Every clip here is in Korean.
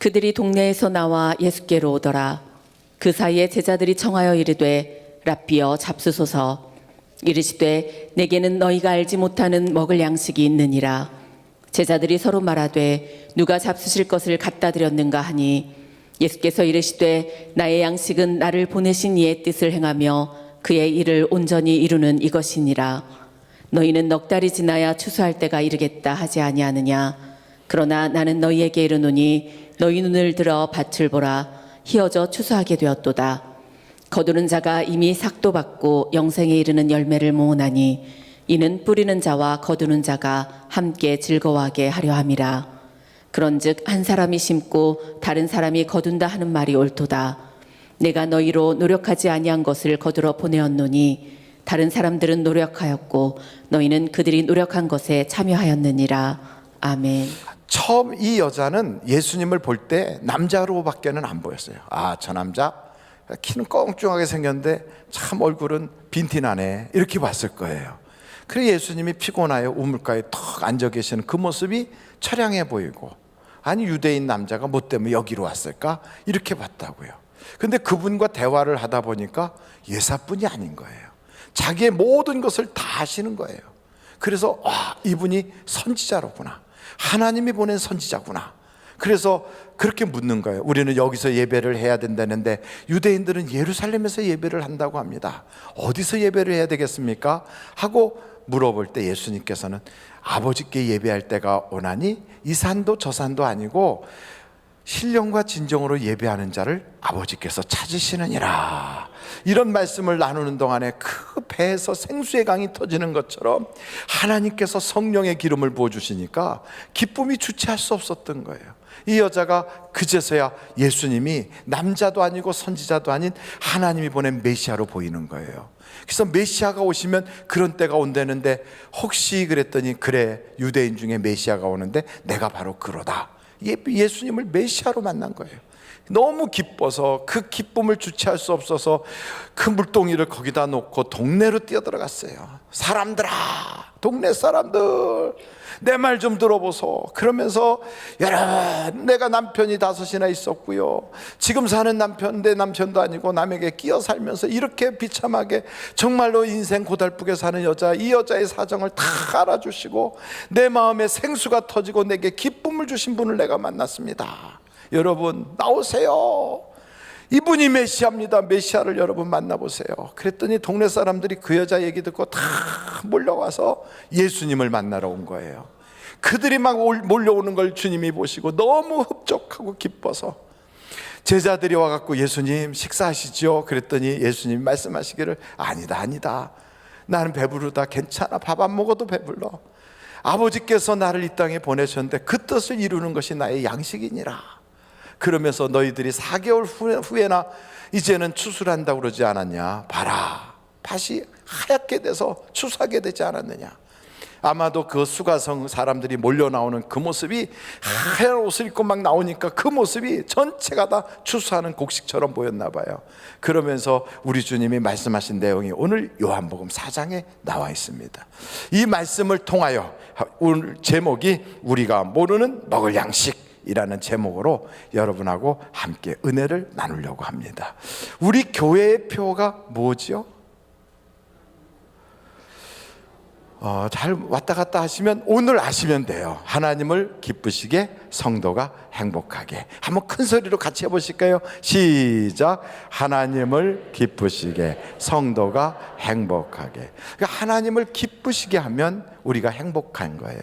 그들이 동네에서 나와 예수께로 오더라. 그 사이에 제자들이 청하여 이르되 랍비여 잡수소서. 이르시되 내게는 너희가 알지 못하는 먹을 양식이 있느니라. 제자들이 서로 말하되 누가 잡수실 것을 갖다 드렸는가 하니 예수께서 이르시되 나의 양식은 나를 보내신 이의 뜻을 행하며 그의 일을 온전히 이루는 이것이니라. 너희는 넉 달이 지나야 추수할 때가 이르겠다 하지 아니하느냐. 그러나 나는 너희에게 이르노니 너희 눈을 들어 밭을 보라. 희어져 추수하게 되었도다. 거두는 자가 이미 삭도 받고 영생에 이르는 열매를 모으나니 이는 뿌리는 자와 거두는 자가 함께 즐거워하게 하려 함이라. 그런즉 한 사람이 심고 다른 사람이 거둔다 하는 말이 옳도다. 내가 너희로 노력하지 아니한 것을 거두러 보내었노니 다른 사람들은 노력하였고 너희는 그들이 노력한 것에 참여하였느니라. 아멘. 처음 이 여자는 예수님을 볼 때 남자로밖에는 안 보였어요. 아, 저 남자 키는 껑충하게 생겼는데 참 얼굴은 빈티나네, 이렇게 봤을 거예요. 그래서 예수님이 피곤하여 우물가에 턱 앉아 계시는 그 모습이 처량해 보이고, 아니 유대인 남자가 뭐 때문에 여기로 왔을까, 이렇게 봤다고요. 근데 그분과 대화를 하다 보니까 예사뿐이 아닌 거예요. 자기의 모든 것을 다 하시는 거예요. 그래서 이분이 선지자로구나, 하나님이 보낸 선지자구나. 그래서 그렇게 묻는 거예요. 우리는 여기서 예배를 해야 된다는데 유대인들은 예루살렘에서 예배를 한다고 합니다. 어디서 예배를 해야 되겠습니까? 하고 물어볼 때 예수님께서는 아버지께 예배할 때가 오나니 이 산도 저 산도 아니고 신령과 진정으로 예배하는 자를 아버지께서 찾으시느니라. 이런 말씀을 나누는 동안에 그 배에서 생수의 강이 터지는 것처럼 하나님께서 성령의 기름을 부어주시니까 기쁨이 주체할 수 없었던 거예요. 이 여자가 그제서야 예수님이 남자도 아니고 선지자도 아닌 하나님이 보낸 메시아로 보이는 거예요. 그래서 메시아가 오시면 그런 때가 온다는데 혹시 그랬더니 그래, 유대인 중에 메시아가 오는데 내가 바로 그러다. 예수님을 메시아로 만난 거예요. 너무 기뻐서 그 기쁨을 주체할 수 없어서 그 물동이를 거기다 놓고 동네로 뛰어들어갔어요. 사람들아, 동네 사람들, 내 말 좀 들어보소. 그러면서 여러분, 내가 남편이 5이나 있었고요, 지금 사는 남편 내 남편도 아니고 남에게 끼어 살면서 이렇게 비참하게 정말로 인생 고달프게 사는 여자, 이 여자의 사정을 다 알아주시고 내 마음에 생수가 터지고 내게 기쁨을 주신 분을 내가 만났습니다. 여러분 나오세요. 이분이 메시아입니다. 메시아를 여러분 만나보세요. 그랬더니 동네 사람들이 그 여자 얘기 듣고 다 몰려와서 예수님을 만나러 온 거예요. 그들이 막 몰려오는 걸 주님이 보시고 너무 흡족하고 기뻐서 제자들이 와갖고 예수님 식사하시죠? 그랬더니 예수님이 말씀하시기를 아니다, 나는 배부르다, 괜찮아, 밥 안 먹어도 배불러. 아버지께서 나를 이 땅에 보내셨는데 그 뜻을 이루는 것이 나의 양식이니라. 그러면서 너희들이 4개월 후에나 이제는 추수한다고 그러지 않았냐? 봐라, 밭이 하얗게 돼서 추수하게 되지 않았느냐? 아마도 그 수가성 사람들이 몰려 나오는 그 모습이 하얀 옷을 입고 막 나오니까 그 모습이 전체가 다 추수하는 곡식처럼 보였나 봐요. 그러면서 우리 주님이 말씀하신 내용이 오늘 요한복음 4장에 나와 있습니다. 이 말씀을 통하여 오늘 제목이 우리가 모르는 먹을 양식 이라는 제목으로 여러분하고 함께 은혜를 나누려고 합니다. 우리 교회의 표가 뭐지요? 잘 왔다 갔다 하시면 오늘 아시면 돼요. 하나님을 기쁘시게, 성도가 행복하게. 한번 큰 소리로 같이 해보실까요? 시작. 하나님을 기쁘시게, 성도가 행복하게. 그러니까 하나님을 기쁘시게 하면 우리가 행복한 거예요.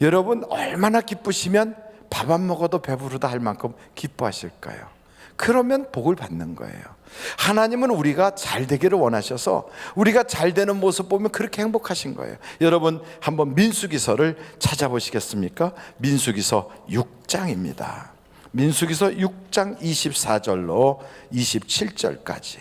여러분 얼마나 기쁘시면 밥 안 먹어도 배부르다 할 만큼 기뻐하실까요? 그러면 복을 받는 거예요. 하나님은 우리가 잘 되기를 원하셔서 우리가 잘 되는 모습 보면 그렇게 행복하신 거예요. 여러분 한번 민수기서를 찾아보시겠습니까? 민수기서 6장입니다. 민수기서 6장 24절로 27절까지.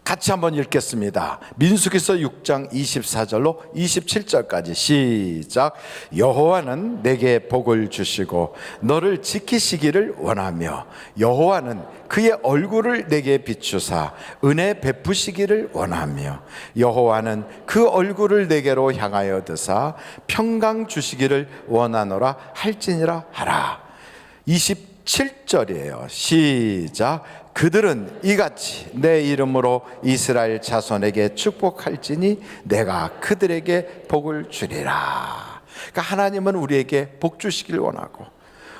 같이 한번 읽겠습니다. 민수기서 6장 24절로 27절까지 시작. 여호와는 내게 복을 주시고 너를 지키시기를 원하며 여호와는 그의 얼굴을 내게 비추사 은혜 베푸시기를 원하며 여호와는 그 얼굴을 내게로 향하여 드사 평강 주시기를 원하노라 할지니라 하라. 27절이에요. 시작. 그들은 이같이 내 이름으로 이스라엘 자손에게 축복할지니 내가 그들에게 복을 주리라. 그러니까 하나님은 우리에게 복 주시길 원하고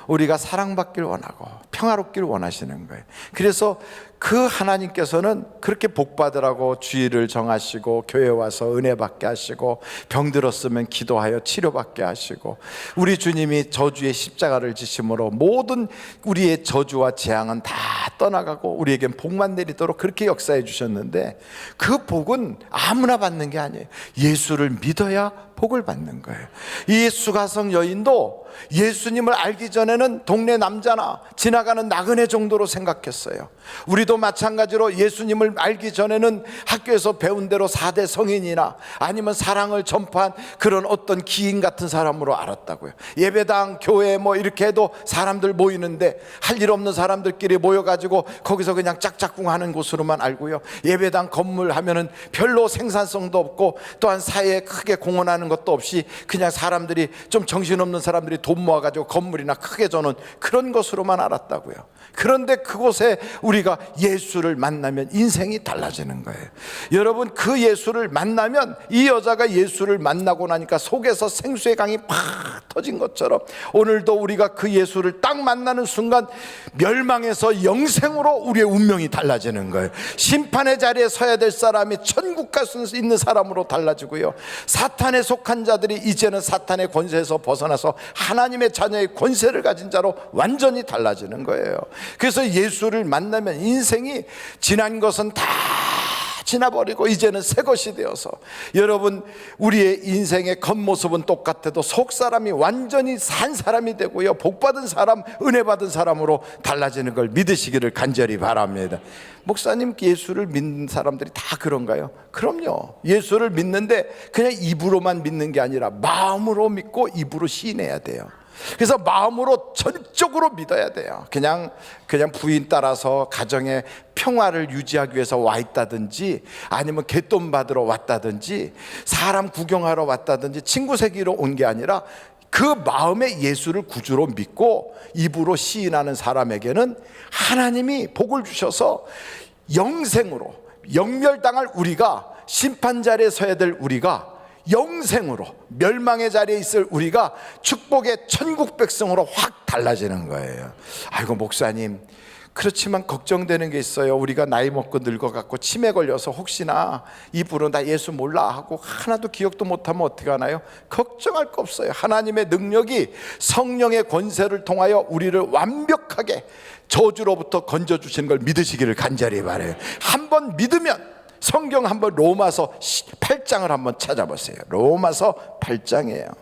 우리가 사랑받길 원하고 평화롭길 원하시는 거예요. 그래서 그 하나님께서는 그렇게 복 받으라고 주일을 정하시고 교회 와서 은혜 받게 하시고 병 들었으면 기도하여 치료받게 하시고 우리 주님이 저주의 십자가를 지심으로 모든 우리의 저주와 재앙은 다 떠나가고 우리에겐 복만 내리도록 그렇게 역사해 주셨는데 그 복은 아무나 받는 게 아니에요. 예수를 믿어야 복을 받는 거예요. 이 수가성 여인도 예수님을 알기 전에는 동네 남자나 지나가는 나그네 정도로 생각했어요. 우리도 마찬가지로 예수님을 알기 전에는 학교에서 배운 대로 4대 성인이나 아니면 사랑을 전파한 그런 어떤 기인 같은 사람으로 알았다고요. 예배당, 교회 뭐 이렇게 해도 사람들 모이는데 할 일 없는 사람들끼리 모여가지고 거기서 그냥 짝짝꿍하는 곳으로만 알고요. 예배당 건물 하면은 별로 생산성도 없고 또한 사회에 크게 공헌하는 것도 없이 그냥 사람들이 좀 정신없는 사람들이 돈 모아가지고 건물이나 크게 저는 그런 것으로만 알았다고요. 그런데 그곳에 우리가 예수를 만나면 인생이 달라지는 거예요. 여러분, 그 예수를 만나면 이 여자가 예수를 만나고 나니까 속에서 생수의 강이 팍 터진 것처럼 오늘도 우리가 그 예수를 딱 만나는 순간 멸망에서 영생으로 우리의 운명이 달라지는 거예요. 심판의 자리에 서야 될 사람이 천국 갈 수 있는 사람으로 달라지고요. 사탄에 속한 자들이 이제는 사탄의 권세에서 벗어나서 하나님의 자녀의 권세를 가진 자로 완전히 달라지는 거예요. 그래서 예수를 만나면 인생이 지난 것은 다 지나버리고 이제는 새 것이 되어서 여러분 우리의 인생의 겉모습은 똑같아도 속사람이 완전히 산 사람이 되고요. 복받은 사람, 은혜 받은 사람으로 달라지는 걸 믿으시기를 간절히 바랍니다. 목사님, 예수를 믿는 사람들이 다 그런가요? 그럼요. 예수를 믿는데 그냥 입으로만 믿는 게 아니라 마음으로 믿고 입으로 시인해야 돼요. 그래서 마음으로 전적으로 믿어야 돼요. 그냥 부인 따라서 가정의 평화를 유지하기 위해서 와 있다든지 아니면 갯돈 받으러 왔다든지 사람 구경하러 왔다든지 친구 새기러 온 게 아니라 그 마음에 예수를 구주로 믿고 입으로 시인하는 사람에게는 하나님이 복을 주셔서 영생으로 영멸당할 우리가 심판 자리에 서야 될 우리가 영생으로 멸망의 자리에 있을 우리가 축복의 천국 백성으로 확 달라지는 거예요. 아이고 목사님, 그렇지만 걱정되는 게 있어요. 우리가 나이 먹고 늙어갖고 치매 걸려서 혹시나 입으로 나 예수 몰라 하고 하나도 기억도 못하면 어떻게 하나요? 걱정할 거 없어요. 하나님의 능력이 성령의 권세를 통하여 우리를 완벽하게 저주로부터 건져주시는 걸 믿으시기를 간절히 바라요. 한번 믿으면 성경 한번 로마서 8장을 한번 찾아보세요. 로마서 8장이에요.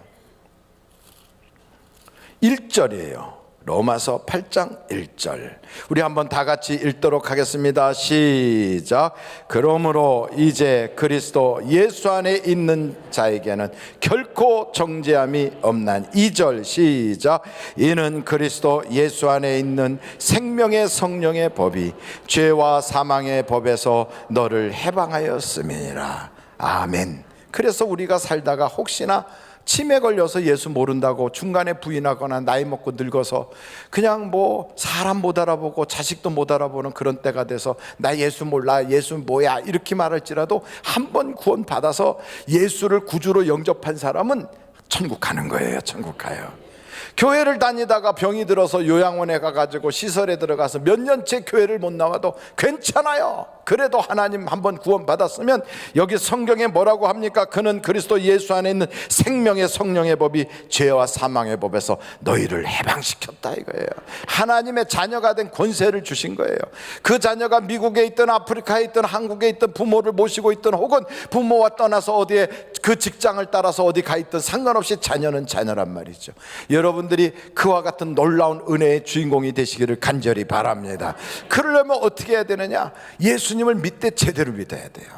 1절이에요. 로마서 8장 1절. 우리 한번 다 같이 읽도록 하겠습니다. 시작. 그러므로 이제 그리스도 예수 안에 있는 자에게는 결코 정죄함이 없나니. 2절 시작. 이는 그리스도 예수 안에 있는 생명의 성령의 법이 죄와 사망의 법에서 너를 해방하였음이니라. 아멘. 그래서 우리가 살다가 혹시나 치매 걸려서 예수 모른다고 중간에 부인하거나 나이 먹고 늙어서 그냥 뭐 사람 못 알아보고 자식도 못 알아보는 그런 때가 돼서 나 예수 몰라, 예수 뭐야 이렇게 말할지라도 한 번 구원 받아서 예수를 구주로 영접한 사람은 천국 가는 거예요. 천국 가요. 교회를 다니다가 병이 들어서 요양원에 가가지고 시설에 들어가서 몇 년째 교회를 못 나와도 괜찮아요. 그래도 하나님 한번 구원 받았으면 여기 성경에 뭐라고 합니까? 그는 그리스도 예수 안에 있는 생명의 성령의 법이 죄와 사망의 법에서 너희를 해방시켰다 이거예요. 하나님의 자녀가 된 권세를 주신 거예요. 그 자녀가 미국에 있든 아프리카에 있든 한국에 있든 부모를 모시고 있든 혹은 부모와 떠나서 어디에 그 직장을 따라서 어디 가 있든 상관없이 자녀는 자녀란 말이죠. 여러분 여러분들이 그와 같은 놀라운 은혜의 주인공이 되시기를 간절히 바랍니다. 그러려면 어떻게 해야 되느냐? 예수님을 믿되 제대로 믿어야 돼요.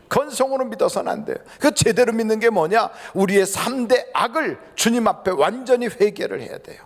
건성으로 믿어서는 안 돼요. 그 제대로 믿는 게 뭐냐? 우리의 3대 악을 주님 앞에 완전히 회개를 해야 돼요.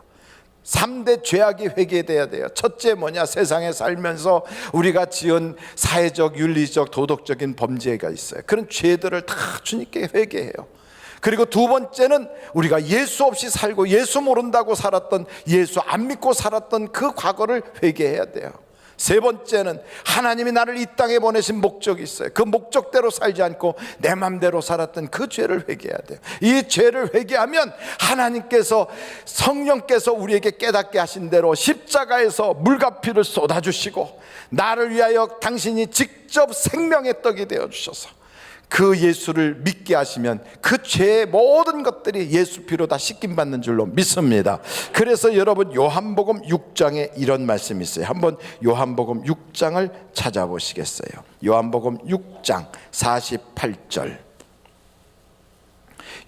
3대 죄악이 회개돼야 돼요. 첫째 뭐냐? 세상에 살면서 우리가 지은 사회적, 윤리적, 도덕적인 범죄가 있어요. 그런 죄들을 다 주님께 회개해요. 그리고 두 번째는 우리가 예수 없이 살고 예수 모른다고 살았던, 예수 안 믿고 살았던 그 과거를 회개해야 돼요. 세 번째는 하나님이 나를 이 땅에 보내신 목적이 있어요. 그 목적대로 살지 않고 내 맘대로 살았던 그 죄를 회개해야 돼요. 이 죄를 회개하면 하나님께서, 성령께서 우리에게 깨닫게 하신 대로 십자가에서 물과 피를 쏟아주시고 나를 위하여 당신이 직접 생명의 떡이 되어주셔서 그 예수를 믿게 하시면 그 죄의 모든 것들이 예수 피로 다 씻김받는 줄로 믿습니다. 그래서 여러분, 요한복음 6장에 이런 말씀이 있어요. 한번 요한복음 6장을 찾아보시겠어요? 요한복음 6장 48절.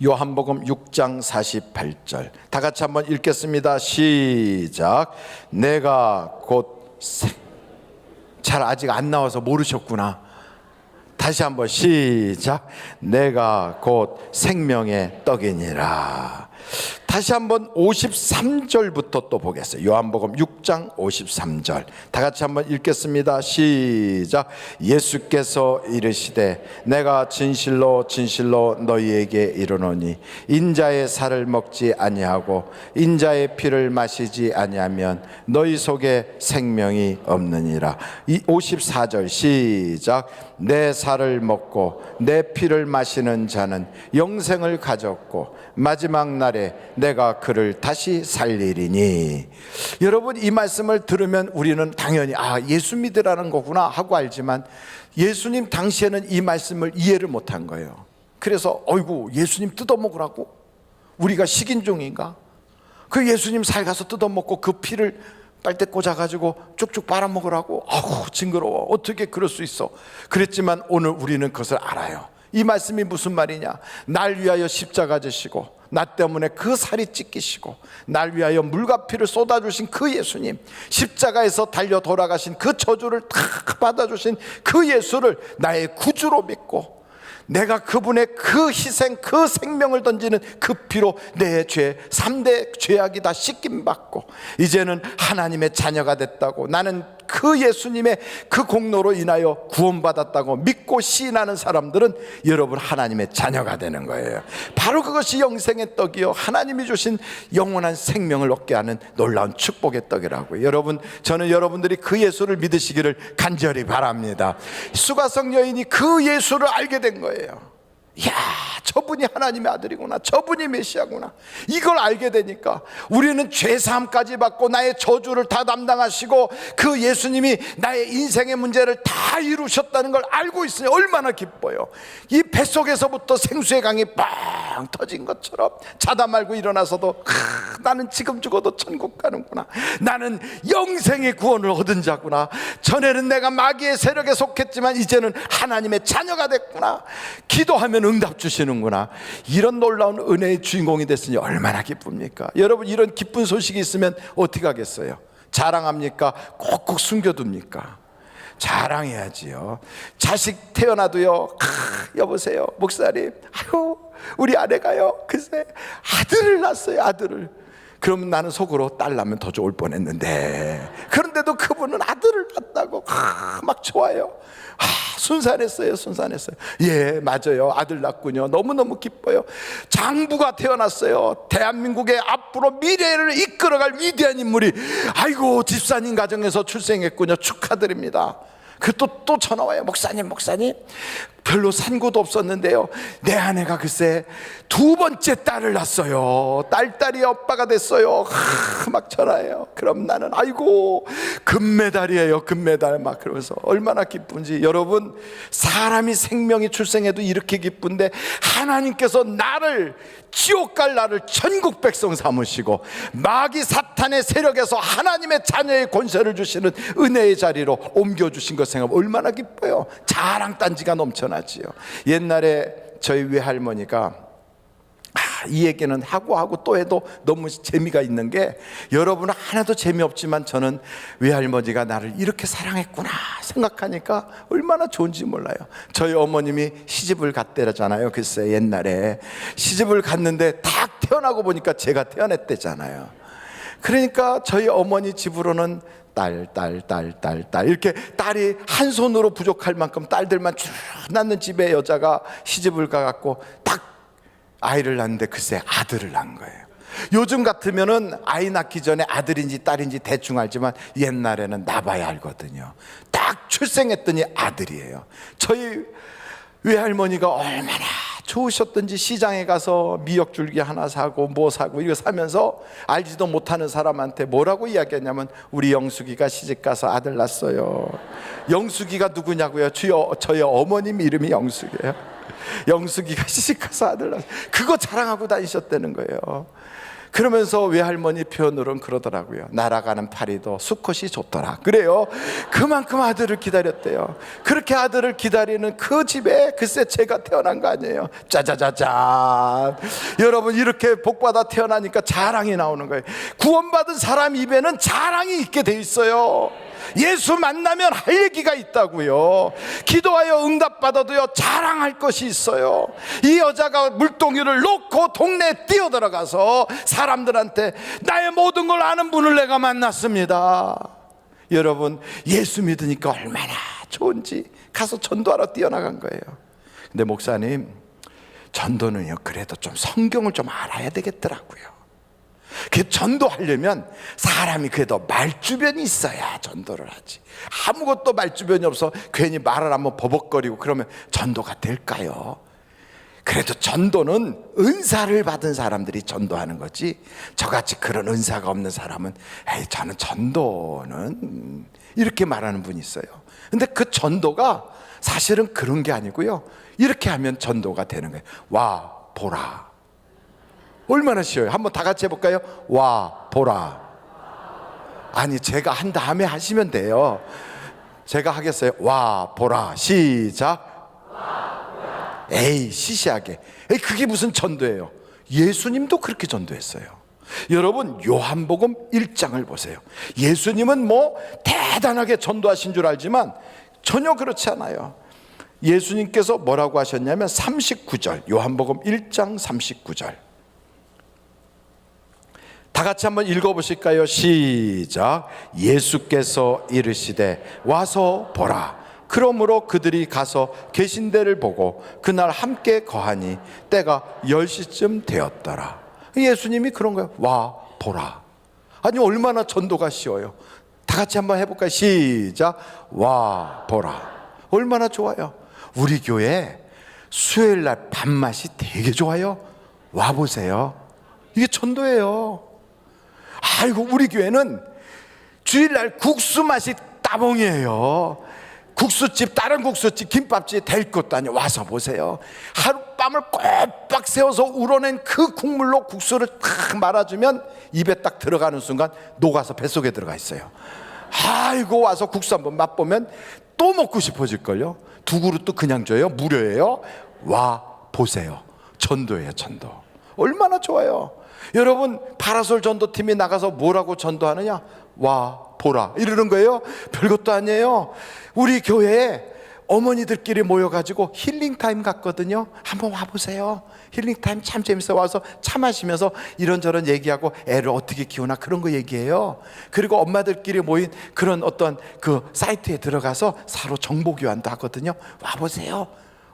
요한복음 6장 48절 다 같이 한번 읽겠습니다. 시작. 내가 곧 잘 아직 안 나와서 모르셨구나. 다시 한번 시작. 내가 곧 생명의 떡이니라. 다시 한번 53절부터 또 보겠어요. 요한복음 6장 53절 다 같이 한번 읽겠습니다. 시작. 예수께서 이르시되 내가 진실로 진실로 너희에게 이르노니 인자의 살을 먹지 아니하고 인자의 피를 마시지 아니하면 너희 속에 생명이 없느니라. 54절 시작. 내 살을 먹고 내 피를 마시는 자는 영생을 가졌고 마지막 날에 내가 그를 다시 살리리니. 여러분, 이 말씀을 들으면 우리는 당연히 예수 믿으라는 거구나 하고 알지만 예수님 당시에는 이 말씀을 이해를 못한 거예요. 그래서 어이구, 예수님 뜯어먹으라고? 우리가 식인종인가? 그 예수님 살 가서 뜯어먹고 그 피를 빨대 꽂아가지고 쭉쭉 빨아먹으라고? 아우, 징그러워. 어떻게 그럴 수 있어? 그랬지만 오늘 우리는 그것을 알아요. 이 말씀이 무슨 말이냐? 날 위하여 십자가 지시고 나 때문에 그 살이 찢기시고 날 위하여 물과 피를 쏟아주신 그 예수님, 십자가에서 달려 돌아가신 그 저주를 다 받아주신 그 예수를 나의 구주로 믿고 내가 그분의 그 희생, 그 생명을 던지는 그 피로 내 죄, 3대 죄악이 다 씻김받고 이제는 하나님의 자녀가 됐다고, 나는 그 예수님의 그 공로로 인하여 구원받았다고 믿고 시인하는 사람들은 여러분 하나님의 자녀가 되는 거예요. 바로 그것이 영생의 떡이요, 하나님이 주신 영원한 생명을 얻게 하는 놀라운 축복의 떡이라고요. 여러분, 저는 여러분들이 그 예수를 믿으시기를 간절히 바랍니다. 수가성 여인이 그 예수를 알게 된 거예요. 이야, 저분이 하나님의 아들이구나, 저분이 메시아구나. 이걸 알게 되니까 우리는 죄사함까지 받고 나의 저주를 다 담당하시고 그 예수님이 나의 인생의 문제를 다 이루셨다는 걸 알고 있으니 얼마나 기뻐요. 이 뱃속에서부터 생수의 강이 빵 터진 것처럼 자다 말고 일어나서도 나는 지금 죽어도 천국 가는구나, 나는 영생의 구원을 얻은 자구나, 전에는 내가 마귀의 세력에 속했지만 이제는 하나님의 자녀가 됐구나, 기도하면 응답 주시는구나, 이런 놀라운 은혜의 주인공이 됐으니 얼마나 기쁩니까? 여러분, 이런 기쁜 소식이 있으면 어떻게 하겠어요? 자랑합니까? 꼭꼭 숨겨둡니까? 자랑해야지요. 자식 태어나도요, 여보세요 목사님, 아유 우리 아내가요 글쎄 아들을 낳았어요, 아들을. 그러면 나는 속으로 딸 낳으면 더 좋을 뻔했는데, 그런데도 그분은 아들을 낳았다고 막 좋아요. 순산했어요, 순산했어요. 예, 맞아요, 아들 낳군요. 너무너무 기뻐요. 장부가 태어났어요. 대한민국의 앞으로 미래를 이끌어갈 위대한 인물이, 아이고 집사님 가정에서 출생했군요. 축하드립니다. 그 또 전화 와요. 목사님 별로 산고도 없었는데요, 내 아내가 글쎄 두 번째 딸을 낳았어요. 딸이 오빠가 됐어요. 막 전화해요. 그럼 나는 아이고 금메달이에요, 금메달. 막 그러면서 얼마나 기쁜지. 여러분, 사람이 생명이 출생해도 이렇게 기쁜데 하나님께서 나를, 지옥 갈 나를 천국 백성 삼으시고 마귀 사탄의 세력에서 하나님의 자녀의 권세를 주시는 은혜의 자리로 옮겨주신 것 생각하면 얼마나 기뻐요. 자랑단지가 넘쳐나지요. 옛날에 저희 외할머니가 이 얘기는 하고 또 해도 너무 재미가 있는 게, 여러분은 하나도 재미없지만 저는 외할머니가 나를 이렇게 사랑했구나 생각하니까 얼마나 좋은지 몰라요. 저희 어머님이 시집을 갔대잖아요. 글쎄 옛날에 시집을 갔는데 딱 태어나고 보니까 제가 태어났대잖아요. 그러니까 저희 어머니 집으로는 딸 이렇게 딸이 한 손으로 부족할 만큼 딸들만 쭉 낳는 집에 여자가 시집을 가갖고 딱 아이를 낳는데 글쎄 아들을 낳은 거예요. 요즘 같으면은 아이 낳기 전에 아들인지 딸인지 대충 알지만 옛날에는 낳아야 알거든요. 딱 출생했더니 아들이에요. 저희 외할머니가 얼마나 좋으셨던지 시장에 가서 미역줄기 하나 사고 뭐 사고 이거 사면서 알지도 못하는 사람한테 뭐라고 이야기했냐면, 우리 영숙이가 시집가서 아들 낳았어요. 영숙이가 누구냐고요? 저희 어머님 이름이 영숙이에요. 영숙이가 시집가서 아들 낳았어요. 그거 자랑하고 다니셨다는 거예요. 그러면서 외할머니 표현으로는 그러더라고요. 날아가는 파리도 수컷이 좋더라. 그래요. 그만큼 아들을 기다렸대요. 그렇게 아들을 기다리는 그 집에 글쎄 제가 태어난 거 아니에요. 짜자자잔. 여러분, 이렇게 복받아 태어나니까 자랑이 나오는 거예요. 구원받은 사람 입에는 자랑이 있게 돼 있어요. 예수 만나면 할 얘기가 있다고요. 기도하여 응답받아도요 자랑할 것이 있어요. 이 여자가 물동이를 놓고 동네에 뛰어들어가서 사람들한테 나의 모든 걸 아는 분을 내가 만났습니다. 여러분, 예수 믿으니까 얼마나 좋은지 가서 전도하러 뛰어나간 거예요. 근데 목사님, 전도는요 그래도 좀 성경을 좀 알아야 되겠더라고요. 그 전도하려면 사람이 그래도 말주변이 있어야 전도를 하지. 아무것도 말주변이 없어 괜히 말을 한번 버벅거리고 그러면 전도가 될까요? 그래도 전도는 은사를 받은 사람들이 전도하는 거지, 저같이 그런 은사가 없는 사람은 에이 저는 전도는 이렇게 말하는 분이 있어요. 근데 그 전도가 사실은 그런 게 아니고요, 이렇게 하면 전도가 되는 거예요. 와 보라. 얼마나 쉬워요. 한번 다 같이 해볼까요? 와 보라. 아니 제가 한 다음에 하시면 돼요. 제가 하겠어요. 와 보라. 시작. 와, 보라. 에이 시시하게. 에이 그게 무슨 전도예요. 예수님도 그렇게 전도했어요. 여러분, 요한복음 1장을 보세요. 예수님은 뭐 대단하게 전도하신 줄 알지만 전혀 그렇지 않아요. 예수님께서 뭐라고 하셨냐면 39절, 요한복음 1장 39절. 다 같이 한번 읽어보실까요? 시작. 예수께서 이르시되 와서 보라. 그러므로 그들이 가서 계신 데를 보고 그날 함께 거하니 때가 10시쯤 되었더라. 예수님이 그런 거예요. 와 보라. 아니 얼마나 전도가 쉬워요. 다 같이 한번 해볼까요? 시작. 와 보라. 얼마나 좋아요. 우리 교회 수요일날 밥맛이 되게 좋아요. 와보세요. 이게 전도예요. 아이고, 우리 교회는 주일날 국수 맛이 따봉이에요. 국수집, 다른 국수집, 김밥집 될 것도 아니에요. 와서 보세요. 하룻밤을 꼬박 세워서 우러낸 그 국물로 국수를 탁 말아주면 입에 딱 들어가는 순간 녹아서 뱃속에 들어가 있어요. 아이고, 와서 국수 한번 맛보면 또 먹고 싶어질걸요. 2그릇도 그냥 줘요? 무료예요? 와 보세요. 전도예요, 전도. 얼마나 좋아요. 여러분, 파라솔 전도팀이 나가서 뭐라고 전도하느냐? 와 보라 이러는 거예요. 별것도 아니에요. 우리 교회에 어머니들끼리 모여가지고 힐링타임 갔거든요. 한번 와보세요. 힐링타임 참 재밌어요. 와서 차 마시면서 이런저런 얘기하고 애를 어떻게 키우나 그런 거 얘기해요. 그리고 엄마들끼리 모인 그런 어떤 그 사이트에 들어가서 서로 정보 교환도 하거든요. 와보세요.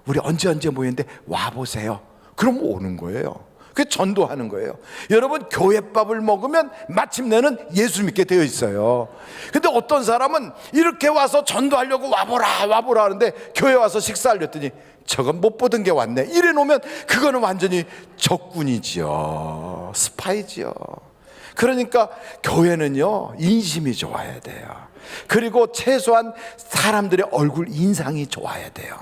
우리 언제 모이는데 와보세요. 그럼 오는 거예요. 그게 전도하는 거예요. 여러분, 교회밥을 먹으면 마침내는 예수 믿게 되어 있어요. 근데 어떤 사람은 이렇게 와서 전도하려고 와보라 하는데 교회 와서 식사하려 했더니 저건 못 보던 게 왔네 이래 놓으면 그거는 완전히 적군이지요. 스파이지요. 그러니까 교회는요, 인심이 좋아야 돼요. 그리고 최소한 사람들의 얼굴 인상이 좋아야 돼요.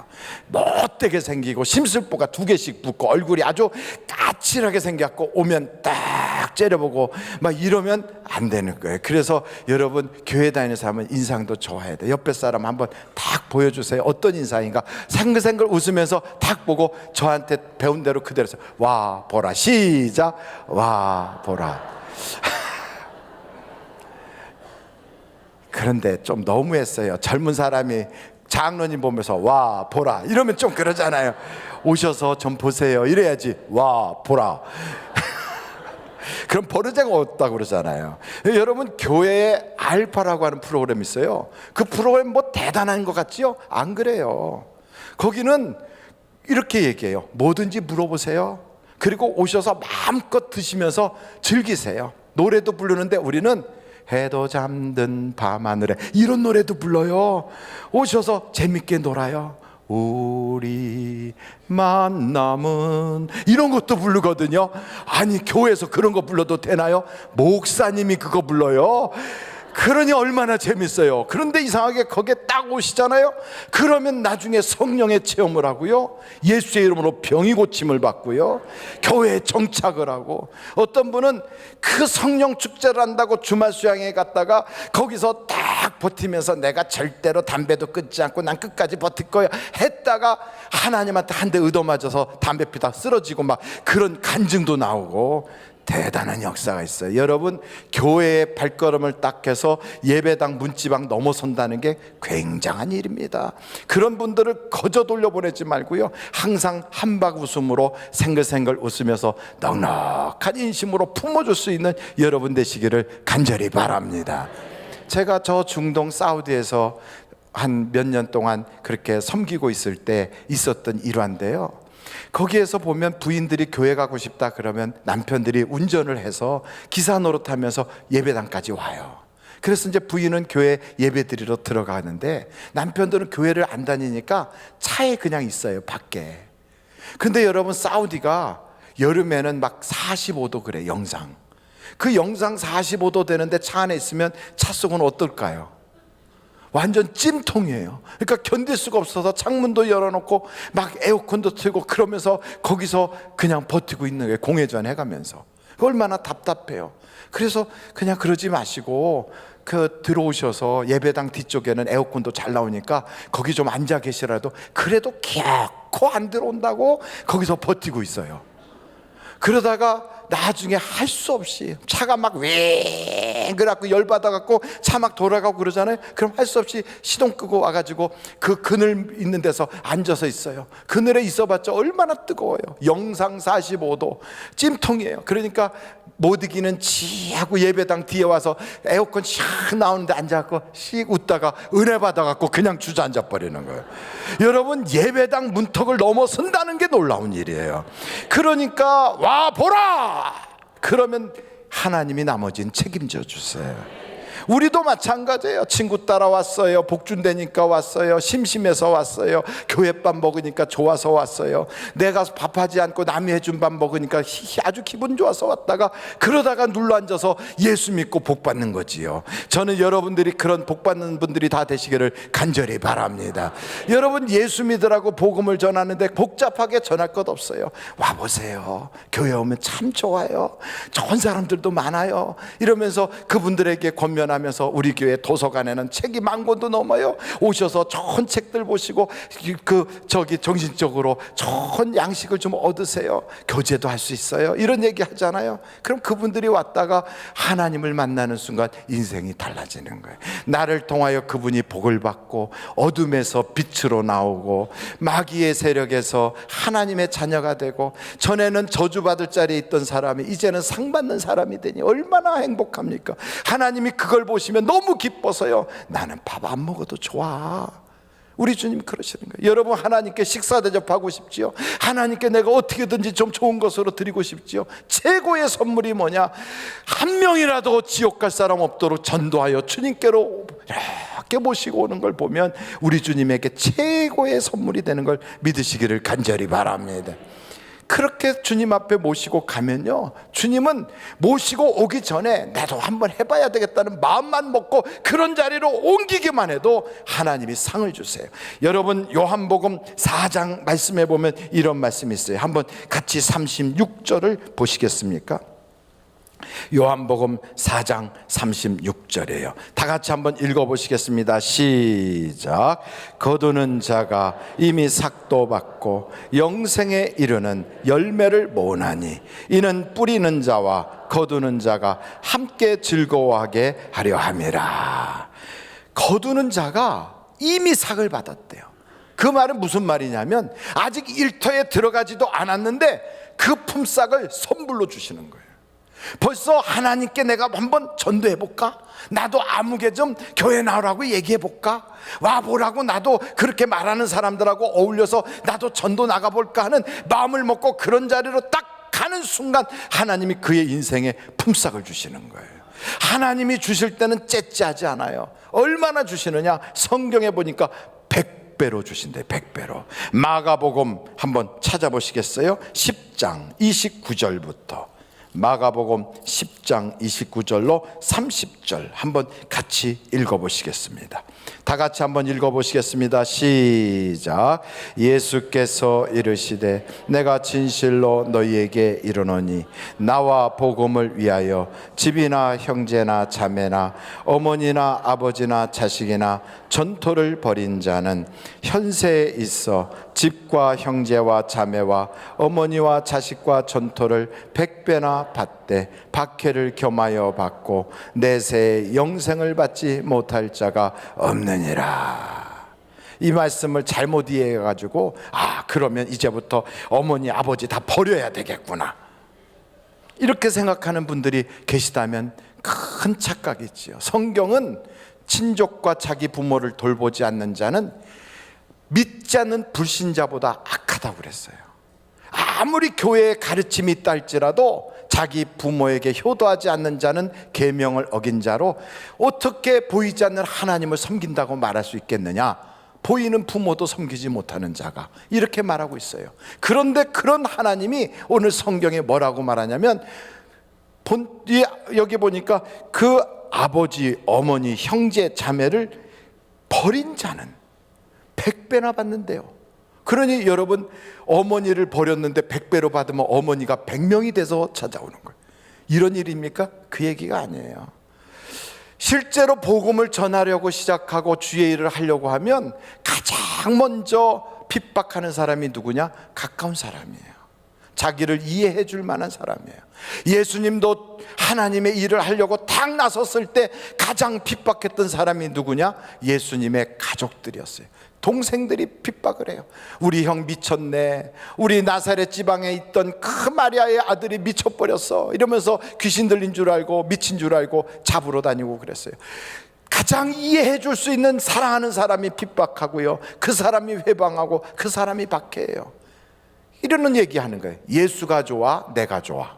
못되게 생기고 심술보가 2개씩 붙고 얼굴이 아주 까칠하게 생겼고 오면 딱 째려보고 막 이러면 안 되는 거예요. 그래서 여러분 교회 다니는 사람은 인상도 좋아야 돼요. 옆에 사람 한번 딱 보여주세요. 어떤 인상인가 생글생글 웃으면서 딱 보고 저한테 배운 대로 그대로 해서 와 보라. 시작. 와 보라. 그런데 좀 너무했어요. 젊은 사람이 장로님 보면서 와 보라 이러면 좀 그러잖아요. 오셔서 좀 보세요 이래야지. 와 보라. 그럼 버르장가 없다고 그러잖아요. 여러분 교회에 알파라고 하는 프로그램이 있어요. 그 프로그램 뭐 대단한 것 같지요? 안 그래요. 거기는 이렇게 얘기해요. 뭐든지 물어보세요. 그리고 오셔서 마음껏 드시면서 즐기세요. 노래도 부르는데 우리는 해도 잠든 밤하늘에 이런 노래도 불러요. 오셔서 재밌게 놀아요. 우리 만남은 이런 것도 부르거든요. 아니 교회에서 그런 거 불러도 되나요? 목사님이 그거 불러요. 그러니 얼마나 재밌어요. 그런데 이상하게 거기에 딱 오시잖아요. 그러면 나중에 성령의 체험을 하고요, 예수의 이름으로 병이 고침을 받고요, 교회에 정착을 하고, 어떤 분은 그 성령 축제를 한다고 주말 수양회 갔다가 거기서 딱 버티면서 내가 절대로 담배도 끊지 않고 난 끝까지 버틸 거야 했다가 하나님한테 한 대 얻어맞아서 담배 피다 쓰러지고 막 그런 간증도 나오고 대단한 역사가 있어요. 여러분 교회의 발걸음을 딱 해서 예배당 문지방 넘어선다는 게 굉장한 일입니다. 그런 분들을 거저 돌려보내지 말고요, 항상 한박 웃음으로 생글생글 웃으면서 넉넉한 인심으로 품어줄 수 있는 여러분 되시기를 간절히 바랍니다. 제가 저 중동 사우디에서 한 몇 년 동안 그렇게 섬기고 있을 때 있었던 일화인데요, 거기에서 보면 부인들이 교회 가고 싶다 그러면 남편들이 운전을 해서 기사 노릇하면서 예배당까지 와요. 그래서 이제 부인은 교회 예배 드리러 들어가는데 남편들은 교회를 안 다니니까 차에 그냥 있어요, 밖에. 근데 여러분 사우디가 여름에는 막 45도 그래, 영상. 그 영상 45도 되는데 차 안에 있으면 차 속은 어떨까요? 완전 찜통이에요. 그러니까 견딜 수가 없어서 창문도 열어놓고 막 에어컨도 틀고 그러면서 거기서 그냥 버티고 있는 거예요. 공회전 해가면서. 얼마나 답답해요. 그래서 그냥 그러지 마시고 그 들어오셔서 예배당 뒤쪽에는 에어컨도 잘 나오니까 거기 좀 앉아 계시라도 그래도 결코 안 들어온다고 거기서 버티고 있어요. 그러다가 나중에 할 수 없이 차가 막 웽 그래갖고 열받아갖고 차 막 돌아가고 그러잖아요. 그럼 할 수 없이 시동 끄고 와가지고 그 그늘 있는 데서 앉아서 있어요. 그늘에 있어봤자 얼마나 뜨거워요. 영상 45도 찜통이에요. 그러니까 못 이기는 지하고 예배당 뒤에 와서 에어컨 샥 나오는데 앉아갖고 씩 웃다가 은혜 받아갖고 그냥 주저앉아 버리는 거예요. 여러분 예배당 문턱을 넘어선다는 게 놀라운 일이에요. 그러니까 와 보라 그러면 하나님이 나머지는 책임져 주세요. 우리도 마찬가지예요. 친구 따라왔어요. 복준되니까 왔어요. 심심해서 왔어요. 교회밥 먹으니까 좋아서 왔어요. 내가 밥하지 않고 남이 해준 밥 먹으니까 아주 기분 좋아서 왔다가 그러다가 눌러앉아서 예수 믿고 복 받는 거지요. 저는 여러분들이 그런 복 받는 분들이 다 되시기를 간절히 바랍니다. 여러분 예수 믿으라고 복음을 전하는데 복잡하게 전할 것 없어요. 와보세요. 교회 오면 참 좋아요. 좋은 사람들도 많아요. 이러면서 그분들에게 권면하면서 우리 교회 도서관에는 책이 10,000권도 넘어요. 오셔서 좋은 책들 보시고 정신적으로 좋은 양식을 좀 얻으세요. 교제도 할 수 있어요. 이런 얘기 하잖아요. 그럼 그분들이 왔다가 하나님을 만나는 순간 인생이 달라지는 거예요. 나를 통하여 그분이 복을 받고 어둠에서 빛으로 나오고 마귀의 세력에서 하나님의 자녀가 되고, 전에는 저주받을 자리에 있던 사람이 이제는 상 받는 사람이 되니 얼마나 행복합니까? 하나님이 그걸 보시면 너무 기뻐서요, 나는 밥 안 먹어도 좋아. 우리 주님 그러시는 거예요. 여러분 하나님께 식사 대접하고 싶지요? 하나님께 내가 어떻게든지 좀 좋은 것으로 드리고 싶지요? 최고의 선물이 뭐냐? 한 명이라도 지옥 갈 사람 없도록 전도하여 주님께로 이렇게 모시고 오는 걸 보면 우리 주님에게 최고의 선물이 되는 걸 믿으시기를 간절히 바랍니다. 그렇게 주님 앞에 모시고 가면요, 주님은 모시고 오기 전에 나도 한번 해봐야 되겠다는 마음만 먹고 그런 자리로 옮기기만 해도 하나님이 상을 주세요. 여러분, 요한복음 4장 말씀해 보면 이런 말씀이 있어요. 한번 같이 36절을 보시겠습니까? 요한복음 4장 36절이에요. 다 같이 한번 읽어보시겠습니다. 시작. 거두는 자가 이미 삭도 받고 영생에 이르는 열매를 모으나니 이는 뿌리는 자와 거두는 자가 함께 즐거워하게 하려 함이라. 거두는 자가 이미 삭을 받았대요. 그 말은 무슨 말이냐면 아직 일터에 들어가지도 않았는데 그 품삯을 선물로 주시는 거예요. 벌써 하나님께 내가 한번 전도해볼까? 나도 아무개 좀 교회 나오라고 얘기해볼까? 와보라고 나도 그렇게 말하는 사람들하고 어울려서 나도 전도 나가볼까 하는 마음을 먹고 그런 자리로 딱 가는 순간 하나님이 그의 인생에 품삯을 주시는 거예요. 하나님이 주실 때는 째째하지 않아요. 얼마나 주시느냐? 성경에 보니까 100배로 주신대. 100배로. 마가복음 한번 찾아보시겠어요? 10장 29절부터 마가복음 10장 29절로 30절 한번 같이 읽어보시겠습니다. 다 같이 한번 읽어보시겠습니다. 시작. 예수께서 이르시되 내가 진실로 너희에게 이르노니 나와 복음을 위하여 집이나 형제나 자매나 어머니나 아버지나 자식이나 전토를 벌인 자는 현세에 있어 집과 형제와 자매와 어머니와 자식과 전토를 100배나 받되 박해를 겸하여 받고 내세에 영생을 받지 못할 자가 없느니라. 이 말씀을 잘못 이해해가지고 그러면 이제부터 어머니 아버지 다 버려야 되겠구나 이렇게 생각하는 분들이 계시다면 큰 착각이지요. 성경은 친족과 자기 부모를 돌보지 않는 자는 믿지 않는 불신자보다 악하다고 그랬어요. 아무리 교회의 가르침이 있다 할지라도 자기 부모에게 효도하지 않는 자는 계명을 어긴 자로 어떻게 보이지 않는 하나님을 섬긴다고 말할 수 있겠느냐? 보이는 부모도 섬기지 못하는 자가, 이렇게 말하고 있어요. 그런데 그런 하나님이 오늘 성경에 뭐라고 말하냐면 여기 보니까 그 아버지, 어머니, 형제, 자매를 버린 자는 100배나 받는데요. 그러니 여러분, 어머니를 버렸는데 100배로 받으면 어머니가 100명이 돼서 찾아오는 거예요. 이런 일입니까? 그 얘기가 아니에요. 실제로 복음을 전하려고 시작하고 주의 일을 하려고 하면 가장 먼저 핍박하는 사람이 누구냐? 가까운 사람이에요. 자기를 이해해 줄 만한 사람이에요. 예수님도 하나님의 일을 하려고 딱 나섰을 때 가장 핍박했던 사람이 누구냐? 예수님의 가족들이었어요. 동생들이 핍박을 해요. 우리 형 미쳤네, 우리 나사렛 지방에 있던 그 마리아의 아들이 미쳐버렸어 이러면서 귀신 들린 줄 알고 미친 줄 알고 잡으러 다니고 그랬어요. 가장 이해해 줄 수 있는 사랑하는 사람이 핍박하고요, 그 사람이 회방하고 그 사람이 박해해요. 이러는 얘기하는 거예요. 예수가 좋아, 내가 좋아.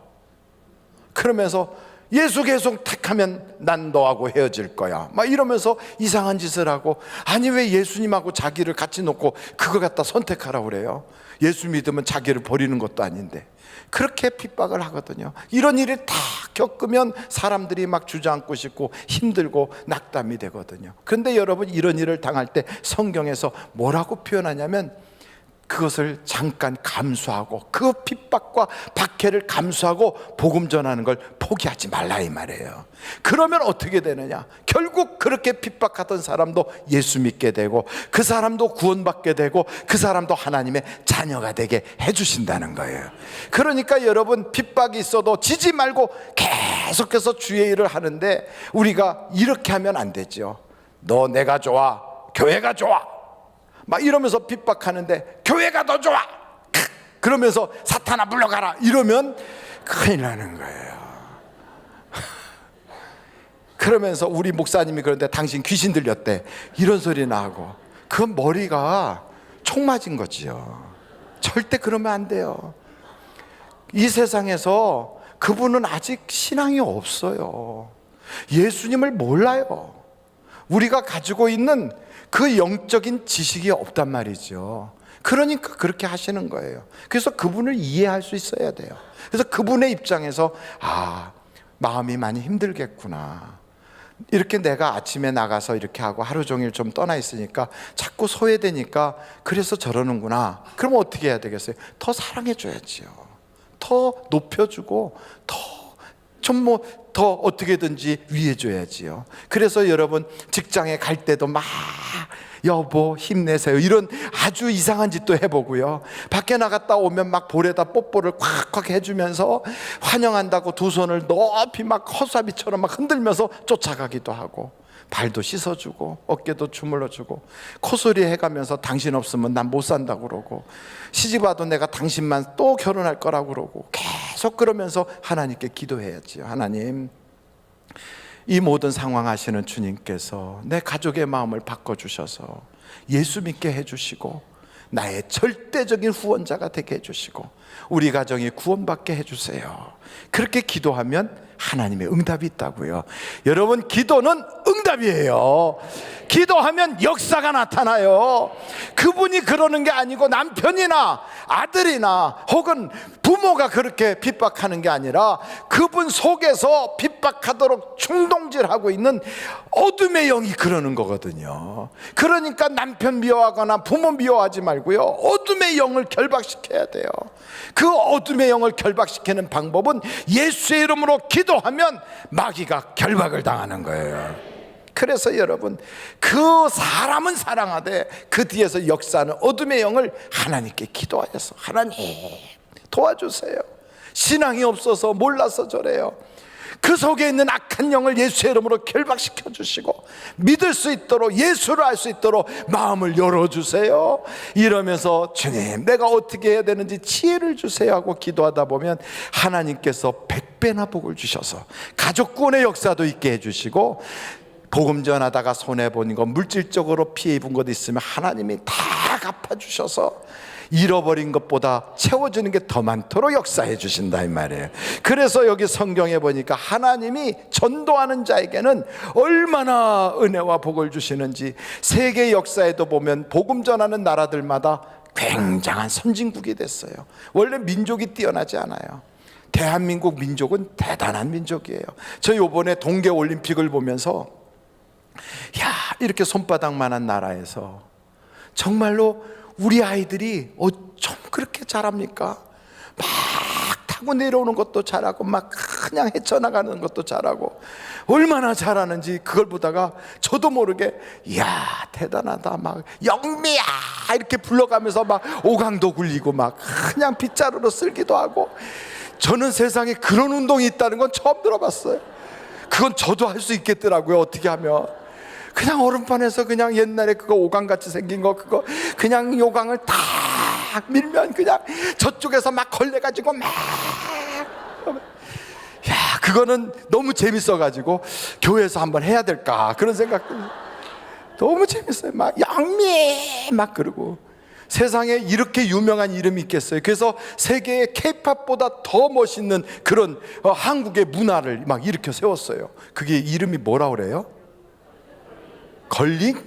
그러면서 예수 계속 택하면 난 너하고 헤어질 거야 막 이러면서 이상한 짓을 하고, 아니 왜 예수님하고 자기를 같이 놓고 그거 갖다 선택하라고 그래요? 예수 믿으면 자기를 버리는 것도 아닌데. 그렇게 핍박을 하거든요. 이런 일을 다 겪으면 사람들이 막 주저앉고 싶고 힘들고 낙담이 되거든요. 그런데 여러분, 이런 일을 당할 때 성경에서 뭐라고 표현하냐면 그것을 잠깐 감수하고 그 핍박과 박해를 감수하고 복음 전하는 걸 포기하지 말라 이 말이에요. 그러면 어떻게 되느냐? 결국 그렇게 핍박하던 사람도 예수 믿게 되고 그 사람도 구원받게 되고 그 사람도 하나님의 자녀가 되게 해주신다는 거예요. 그러니까 여러분, 핍박이 있어도 지지 말고 계속해서 주의 일을 하는데 우리가 이렇게 하면 안 되죠. 너 내가 좋아, 교회가 좋아 막 이러면서 핍박하는데 교회가 더 좋아 그러면서 사탄아 물러가라 이러면 큰일 나는 거예요. 그러면서 우리 목사님이 그런데 당신 귀신 들렸대 이런 소리나 하고, 그건 머리가 총 맞은 거지요. 절대 그러면 안 돼요. 이 세상에서 그분은 아직 신앙이 없어요. 예수님을 몰라요. 우리가 가지고 있는 그 영적인 지식이 없단 말이죠. 그러니까 그렇게 하시는 거예요. 그래서 그분을 이해할 수 있어야 돼요. 그래서 그분의 입장에서 마음이 많이 힘들겠구나. 이렇게 내가 아침에 나가서 이렇게 하고 하루 종일 좀 떠나 있으니까 자꾸 소외되니까 그래서 저러는구나. 그러면 어떻게 해야 되겠어요? 더 사랑해 줘야지요. 더 높여주고 더 어떻게든지 위해 줘야지요. 그래서 여러분 직장에 갈 때도 막 여보 힘내세요 이런 아주 이상한 짓도 해보고요. 밖에 나갔다 오면 막 볼에다 뽀뽀를 콱콱 해주면서 환영한다고 두 손을 높이 막 허수아비처럼 막 흔들면서 쫓아가기도 하고, 발도 씻어주고 어깨도 주물러주고 코소리 해가면서 당신 없으면 난 못 산다고 그러고, 시집와도 내가 당신만 또 결혼할 거라고 그러고, 계속 그러면서 하나님께 기도해야지요. 하나님, 이 모든 상황 아시는 주님께서 내 가족의 마음을 바꿔주셔서 예수 믿게 해주시고 나의 절대적인 후원자가 되게 해주시고 우리 가정이 구원받게 해주세요. 그렇게 기도하면 하나님의 응답이 있다고요. 여러분, 기도는 응답이에요. 기도하면 역사가 나타나요. 그분이 그러는 게 아니고 남편이나 아들이나 혹은 부모가 그렇게 핍박하는 게 아니라 그분 속에서 핍박하도록 충동질하고 있는 어둠의 영이 그러는 거거든요. 그러니까 남편 미워하거나 부모 미워하지 말고요, 어둠의 영을 결박시켜야 돼요. 그 어둠의 영을 결박시키는 방법은 예수의 이름으로 기도하면 마귀가 결박을 당하는 거예요. 그래서 여러분, 그 사람은 사랑하되 그 뒤에서 역사하는 어둠의 영을 하나님께 기도하셔서 하나님 도와주세요. 신앙이 없어서 몰라서 저래요. 그 속에 있는 악한 영을 예수의 이름으로 결박시켜 주시고 믿을 수 있도록, 예수를 알 수 있도록 마음을 열어주세요. 이러면서 주님 내가 어떻게 해야 되는지 지혜를 주세요 하고 기도하다 보면 하나님께서 100배나 복을 주셔서 가족 구원의 역사도 있게 해주시고, 복음 전하다가 손해본 것, 물질적으로 피해 입은 것 있으면 하나님이 다 갚아주셔서 잃어버린 것보다 채워주는 게 더 많도록 역사해 주신다 이 말이에요. 그래서 여기 성경에 보니까 하나님이 전도하는 자에게는 얼마나 은혜와 복을 주시는지, 세계 역사에도 보면 복음 전하는 나라들마다 굉장한 선진국이 됐어요. 원래 민족이 뛰어나지 않아요. 대한민국 민족은 대단한 민족이에요. 저 요번에 동계올림픽을 보면서 이렇게 손바닥만한 나라에서 정말로 우리 아이들이 어쩜 그렇게 잘합니까? 막 타고 내려오는 것도 잘하고 막 그냥 헤쳐나가는 것도 잘하고, 얼마나 잘하는지 그걸 보다가 저도 모르게 대단하다, 막 영미야 이렇게 불러가면서 막 오강도 굴리고 막 그냥 빗자루로 쓸기도 하고. 저는 세상에 그런 운동이 있다는 건 처음 들어봤어요. 그건 저도 할 수 있겠더라고요. 어떻게 하면 그냥 얼음판에서 그냥 옛날에 그거 오강같이 생긴 거, 그거 그냥 요강을 딱 밀면 그냥 저쪽에서 막 걸려가지고 막, 그거는 너무 재밌어가지고 교회에서 한번 해야 될까 그런 생각도. 너무 재밌어요. 막 양미 막 그러고. 세상에 이렇게 유명한 이름이 있겠어요. 그래서 세계의 케이팝보다 더 멋있는 그런 한국의 문화를 막 일으켜 세웠어요. 그게 이름이 뭐라 그래요? 컬링?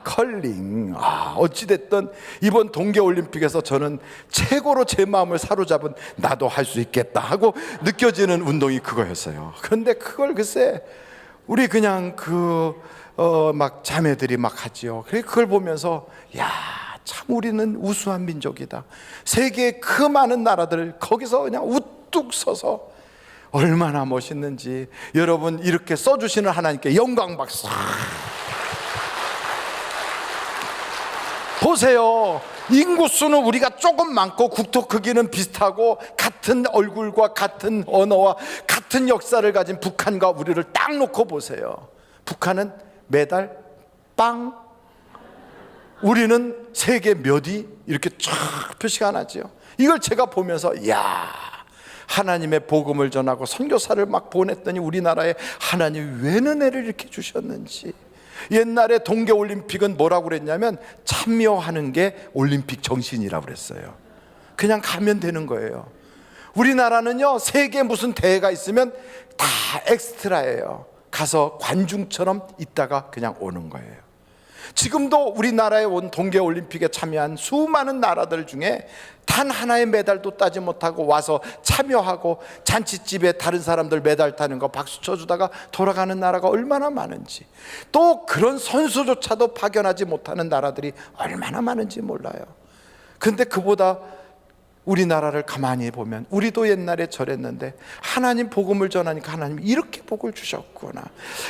컬링. 어찌됐든 이번 동계올림픽에서 저는 최고로 제 마음을 사로잡은, 나도 할 수 있겠다 하고 느껴지는 운동이 그거였어요. 그런데 그걸 글쎄 우리 그냥 막 자매들이 막 하지요. 그걸 보면서 참 우리는 우수한 민족이다. 세계의 그 많은 나라들 거기서 그냥 우뚝 서서 얼마나 멋있는지. 여러분, 이렇게 써주시는 하나님께 영광 박수. 보세요. 인구수는 우리가 조금 많고 국토 크기는 비슷하고 같은 얼굴과 같은 언어와 같은 역사를 가진 북한과 우리를 딱 놓고 보세요. 북한은 매달 빵, 우리는 세계 몇위 이렇게 쫙 표시가 나죠. 이걸 제가 보면서 하나님의 복음을 전하고 선교사를 막 보냈더니 우리나라에 하나님이 왜 은혜를 이렇게 주셨는지. 옛날에 동계올림픽은 뭐라고 그랬냐면 참여하는 게 올림픽 정신이라고 그랬어요. 그냥 가면 되는 거예요. 우리나라는요, 세계 무슨 대회가 있으면 다 엑스트라예요. 가서 관중처럼 있다가 그냥 오는 거예요. 지금도 우리나라에 온 동계올림픽에 참여한 수많은 나라들 중에 단 하나의 메달도 따지 못하고 와서 참여하고 잔치집에 다른 사람들 메달 따는 거 박수 쳐주다가 돌아가는 나라가 얼마나 많은지, 또 그런 선수조차도 파견하지 못하는 나라들이 얼마나 많은지 몰라요. 근데 그보다 우리나라를 가만히 보면 우리도 옛날에 저랬는데 하나님 복음을 전하니까 하나님이 이렇게 복을 주셨구나.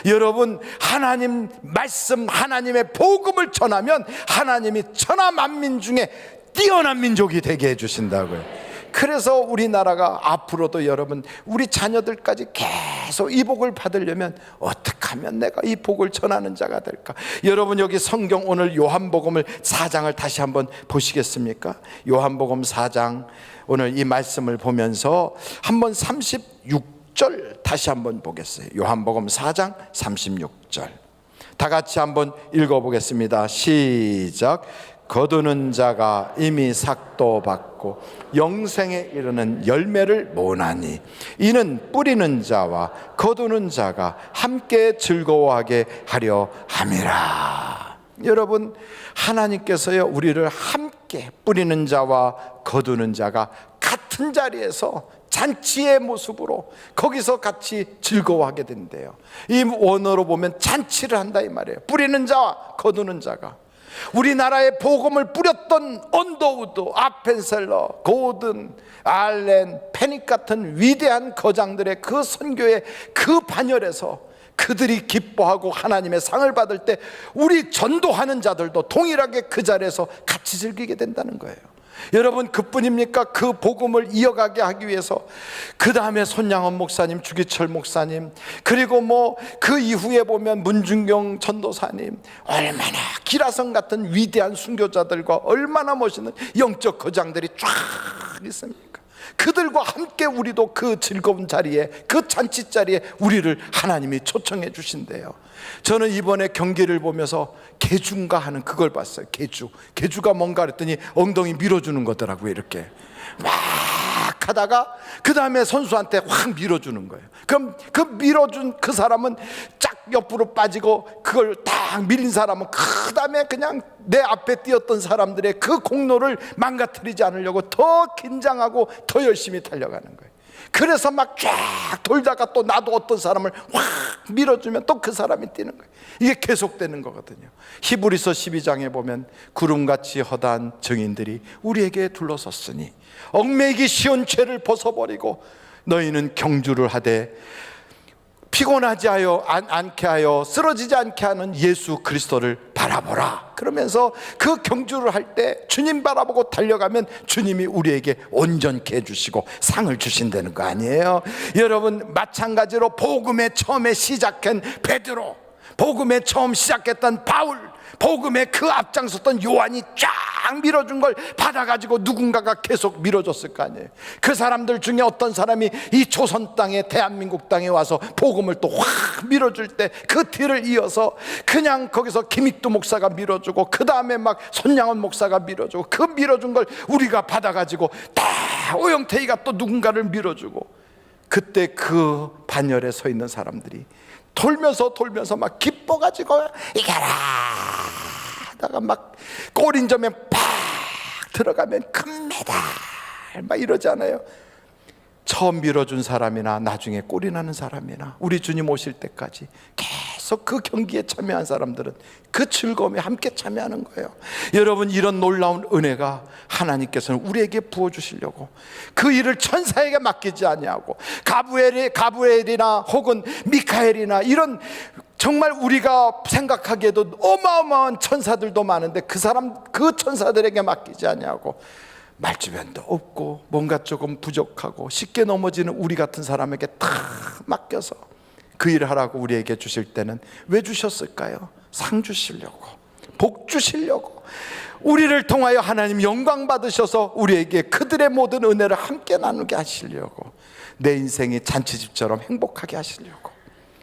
여러분, 하나님 말씀, 하나님의 복음을 전하면 하나님이 천하 만민 중에 뛰어난 민족이 되게 해주신다고요. 그래서 우리나라가 앞으로도 여러분, 우리 자녀들까지 계속 이 복을 받으려면 어떻게 하면 내가 이 복을 전하는 자가 될까? 여러분, 여기 성경 오늘 요한복음을 4장을 다시 한번 보시겠습니까? 요한복음 4장, 오늘 이 말씀을 보면서 한번 36절 다시 한번 보겠어요. 요한복음 4장 36절 다 같이 한번 읽어보겠습니다. 시작. 거두는 자가 이미 삭도 받고 영생에 이르는 열매를 모으나니 이는 뿌리는 자와 거두는 자가 함께 즐거워하게 하려 함이라. 여러분, 하나님께서요 우리를 함께, 뿌리는 자와 거두는 자가 같은 자리에서 잔치의 모습으로 거기서 같이 즐거워하게 된대요. 이 원어로 보면 잔치를 한다 이 말이에요. 뿌리는 자와 거두는 자가. 우리나라에 복음을 뿌렸던 언더우드, 아펜셀러, 고든, 알렌, 페닉 같은 위대한 거장들의 그 선교의 그 반열에서 그들이 기뻐하고 하나님의 상을 받을 때 우리 전도하는 자들도 동일하게 그 자리에서 같이 즐기게 된다는 거예요. 여러분, 그뿐입니까? 그 복음을 이어가게 하기 위해서 그 다음에 손양원 목사님, 주기철 목사님, 그리고 뭐 그 이후에 보면 문중경 전도사님, 얼마나 기라성 같은 위대한 순교자들과 얼마나 멋있는 영적 거장들이 쫙 있습니까? 그들과 함께 우리도 그 즐거운 자리에, 그 잔치 자리에 우리를 하나님이 초청해 주신대요. 저는 이번에 경기를 보면서 개주인가 하는 그걸 봤어요. 개주가 뭔가 그랬더니 엉덩이 밀어주는 거더라고요. 이렇게 막 하다가 그 다음에 선수한테 확 밀어주는 거예요. 그럼 그 밀어준 그 사람은 쫙 옆으로 빠지고, 그걸 딱 밀린 사람은 그 다음에 그냥 내 앞에 뛰었던 사람들의 그 공로를 망가뜨리지 않으려고 더 긴장하고 더 열심히 달려가는 거예요. 그래서 막 쫙 돌다가 또 나도 어떤 사람을 확 밀어주면 또 그 사람이 뛰는 거예요. 이게 계속되는 거거든요. 히브리서 12장에 보면 구름같이 허다한 증인들이 우리에게 둘러섰으니 얽매이기 쉬운 죄를 벗어버리고 너희는 경주를 하되 피곤하지 않게 하여 쓰러지지 않게 하는 예수 그리스도를 바라보라. 그러면서 그 경주를 할 때 주님 바라보고 달려가면 주님이 우리에게 온전케 해주시고 상을 주신다는 거 아니에요? 여러분, 마찬가지로 복음의 처음에 시작한 베드로, 복음의 처음 시작했던 바울, 복음에 그 앞장섰던 요한이 쫙 밀어준 걸 받아가지고 누군가가 계속 밀어줬을 거 아니에요. 그 사람들 중에 어떤 사람이 이 조선 땅에, 대한민국 땅에 와서 복음을 또 확 밀어줄 때 그 뒤를 이어서 그냥 거기서 김익두 목사가 밀어주고 그 다음에 막 손양원 목사가 밀어주고, 그 밀어준 걸 우리가 받아가지고 다 오영태이가 또 누군가를 밀어주고, 그때 그 반열에 서 있는 사람들이 돌면서 막 기뻐가지고 이겨라 하다가 막 골인점에 팍 들어가면 금메달 막 이러잖아요. 처음 밀어준 사람이나 나중에 골이 나는 사람이나 우리 주님 오실 때까지 계속 그 경기에 참여한 사람들은 그 즐거움에 함께 참여하는 거예요. 여러분, 이런 놀라운 은혜가 하나님께서는 우리에게 부어주시려고 그 일을 천사에게 맡기지 아니하고 가브엘이나 혹은 미카엘이나 이런 정말 우리가 생각하기에도 어마어마한 천사들도 많은데 그 천사들에게 맡기지 아니하고 말주변도 없고 뭔가 조금 부족하고 쉽게 넘어지는 우리 같은 사람에게 다 맡겨서 그 일을 하라고 우리에게 주실 때는 왜 주셨을까요? 상 주시려고, 복 주시려고, 우리를 통하여 하나님 영광 받으셔서 우리에게 그들의 모든 은혜를 함께 나누게 하시려고, 내 인생이 잔치집처럼 행복하게 하시려고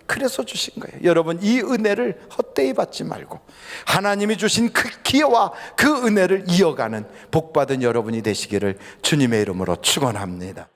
그래서 주신 거예요. 여러분, 이 은혜를 헛되이 받지 말고 하나님이 주신 그 기회와 그 은혜를 이어가는 복받은 여러분이 되시기를 주님의 이름으로 축원합니다.